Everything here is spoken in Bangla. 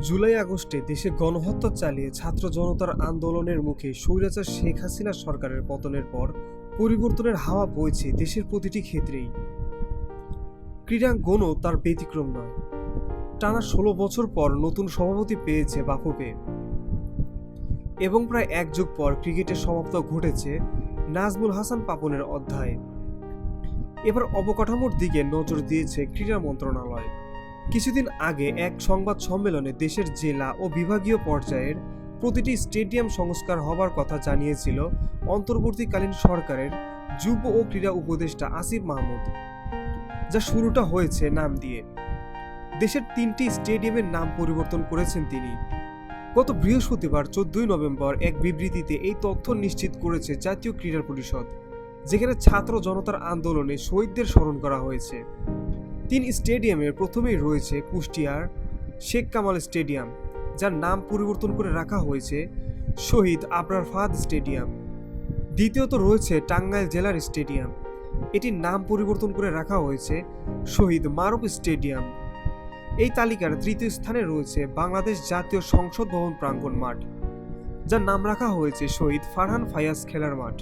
জুলাই আগস্টে দেশে গণহত্যা চালিয়ে ছাত্র জনতার আন্দোলনের মুখে স্বৈরাচার শেখ হাসিনা সরকারের পতনের পর পরিবর্তনের হাওয়া বইছে দেশের প্রতিটি ক্ষেত্রেই। ক্রীড়াঙ্গনও তার ব্যতিক্রম নয়। টানা ১৬ বছর পর নতুন সভাপতি পেয়েছে বাফুফে এবং প্রায় এক যুগ পর ক্রিকেটের সমাপ্ত ঘটেছে নাজমুল হাসান পাপনের অধ্যায়ে। এবার অবকাঠামোর দিকে নজর দিয়েছে ক্রীড়া মন্ত্রণালয়। কিছুদিন আগে এক সংবাদ সম্মেলনে দেশের জেলা ও বিভাগীয় পর্যায়ের প্রতিটি স্টেডিয়াম সংস্কার হবার কথা জানিয়েছিল অন্তর্বর্তীকালীন সরকারের যুব ও ক্রীড়া উপদেষ্টা আসিফ মাহমুদ। যা শুরুটা হয়েছে নাম দিয়ে। দেশের ৩টি স্টেডিয়ামের নাম পরিবর্তন করেছেন তিনি। গত বৃহস্পতিবার ১৪ই নভেম্বর এক বিবৃতিতে এই তথ্য নিশ্চিত করেছে জাতীয় ক্রীড়া পরিষদ, যেখানে ছাত্র জনতার আন্দোলনে শহীদদের স্মরণ করা হয়েছে। ৩ স্টেডিয়ামের প্রথমেই রয়েছে কুষ্টিয়ার শেখ কামাল স্টেডিয়াম, যার নাম পরিবর্তন করে রাখা হয়েছে শহীদ আবরার ফাহাদ স্টেডিয়াম। দ্বিতীয়ত রয়েছে টাঙ্গাইল জেলার স্টেডিয়াম, এটির নাম পরিবর্তন করে রাখা হয়েছে শহীদ মারুফ স্টেডিয়াম। এই তালিকার তৃতীয় স্থানে রয়েছে বাংলাদেশ জাতীয় সংসদ ভবন প্রাঙ্গণ মাঠ, যার নাম রাখা হয়েছে শহীদ ফারহান ফায়াজ খেলার মাঠ।